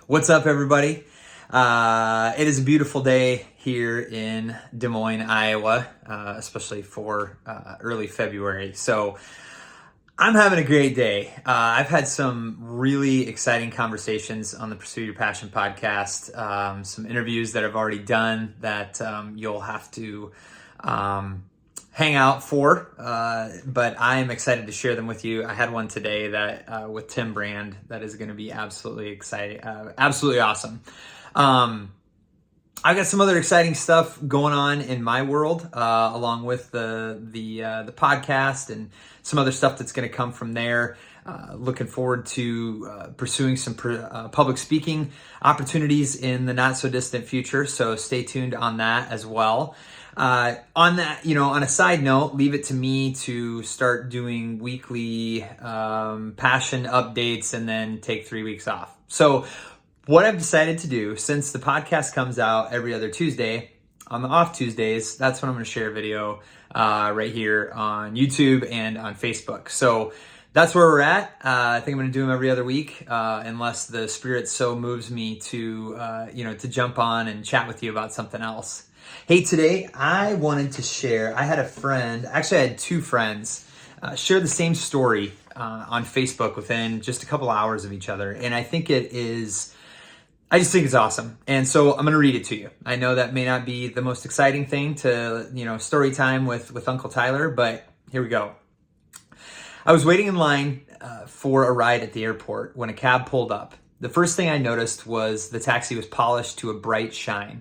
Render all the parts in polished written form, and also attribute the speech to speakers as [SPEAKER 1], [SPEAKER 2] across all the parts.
[SPEAKER 1] What's up, everybody? It is a beautiful day here in Des Moines, Iowa, especially for early February. So I'm having a great day. I've had some really exciting conversations on the Pursue Your Passion podcast, some interviews that I've already done that you'll have to hang out for, but I am excited to share them with you. I had one today that with Tim Brand that is going to be absolutely exciting, absolutely awesome. I've got some other exciting stuff going on in my world, along with the podcast and some other stuff that's going to come from there. Looking forward to pursuing some public speaking opportunities in the not so distant future. So stay tuned on that as well. On that, on a side note, leave it to me to start doing weekly passion updates and then take 3 weeks off. So what I've decided to do, since the podcast comes out every other Tuesday, on the off Tuesdays, that's when I'm going to share a video right here on YouTube and on Facebook. So that's where we're at. I think I'm going to do them every other week, unless the spirit so moves me to, to jump on and chat with you about something else. Hey, today I wanted to share, I had a friend, actually I had two friends, share the same story on Facebook within just a couple hours of each other. And I just think it's awesome. And so I'm going to read it to you. I know that may not be the most exciting thing to, story time with Uncle Tyler, but here we go. I was waiting in line for a ride at the airport when a cab pulled up. The first thing I noticed was the taxi was polished to a bright shine.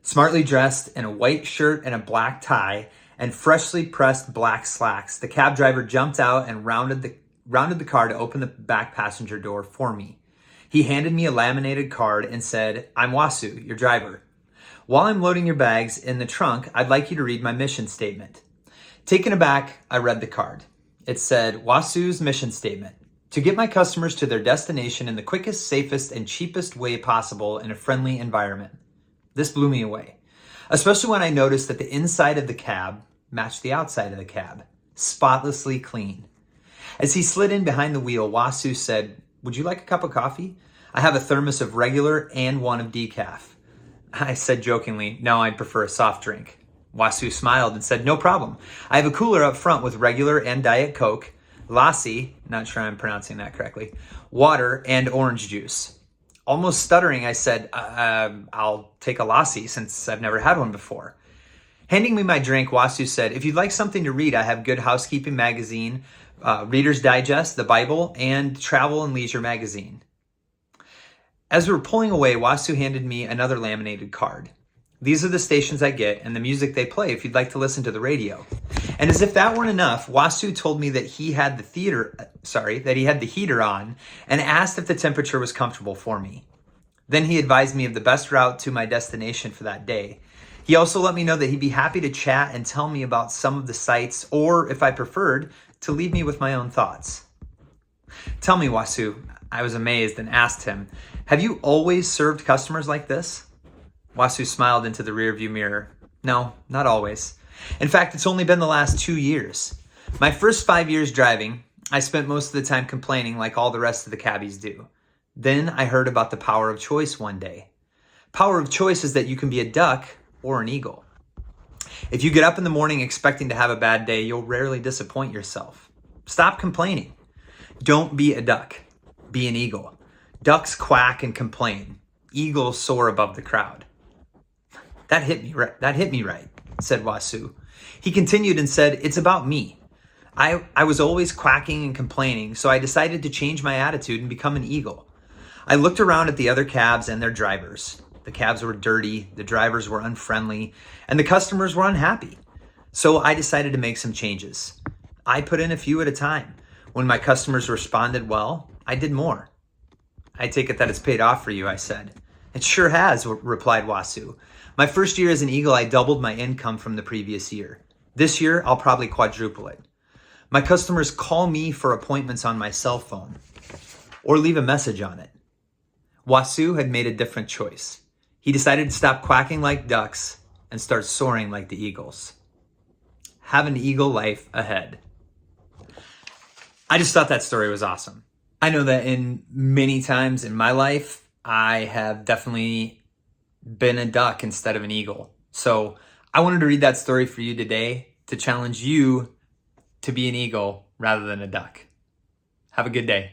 [SPEAKER 1] Smartly dressed in a white shirt and a black tie and freshly pressed black slacks, the cab driver jumped out and rounded the car to open the back passenger door for me. He handed me a laminated card and said, "I'm Wasu, your driver. While I'm loading your bags in the trunk, I'd like you to read my mission statement." Taken aback, I read the card. It said, "Wasu's mission statement: to get my customers to their destination in the quickest, safest, and cheapest way possible in a friendly environment." This blew me away, especially when I noticed that the inside of the cab matched the outside of the cab, spotlessly clean. As he slid in behind the wheel, Wasu said, "Would you like a cup of coffee? I have a thermos of regular and one of decaf." I said jokingly, "No, I'd prefer a soft drink." Wasu smiled and said, "No problem. I have a cooler up front with regular and Diet Coke, lassi, not sure I'm pronouncing that correctly, water, and orange juice." Almost stuttering, I said, "I'll take a lassi since I've never had one before." Handing me my drink, Wasu said, "If you'd like something to read, I have Good Housekeeping magazine, Reader's Digest, the Bible, and Travel and Leisure magazine." As we were pulling away, Wasu handed me another laminated card. "These are the stations I get and the music they play if you'd like to listen to the radio." And as if that weren't enough, Wasu told me that he had the heater on and asked if the temperature was comfortable for me. Then he advised me of the best route to my destination for that day. He also let me know that he'd be happy to chat and tell me about some of the sites, or if I preferred, to leave me with my own thoughts. "Tell me, Wasu," I was amazed and asked him, "have you always served customers like this?" Wasu smiled into the rearview mirror. "No, not always. In fact, it's only been the last 2 years. My first 5 years driving, I spent most of the time complaining like all the rest of the cabbies do. Then I heard about the power of choice one day. Power of choice is that you can be a duck or an eagle. If you get up in the morning expecting to have a bad day, you'll rarely disappoint yourself. Stop complaining. Don't be a duck. Be an eagle. Ducks quack and complain. Eagles soar above the crowd." That hit me right, said Wasu. He continued and said, "It's about me. I was always quacking and complaining, so I decided to change my attitude and become an eagle. I looked around at the other cabs and their drivers. The cabs were dirty, the drivers were unfriendly, and the customers were unhappy. So I decided to make some changes. I put in a few at a time. When my customers responded well, I did more." "I take it that it's paid off for you," I said. "It sure has," replied Wasu. "My first year as an eagle, I doubled my income from the previous year. This year, I'll probably quadruple it. My customers call me for appointments on my cell phone or leave a message on it." Wasu had made a different choice. He decided to stop quacking like ducks and start soaring like the eagles. Have an eagle life ahead. I just thought that story was awesome. I know that in many times in my life, I have definitely been a duck instead of an eagle. So I wanted to read that story for you today to challenge you to be an eagle rather than a duck. Have a good day.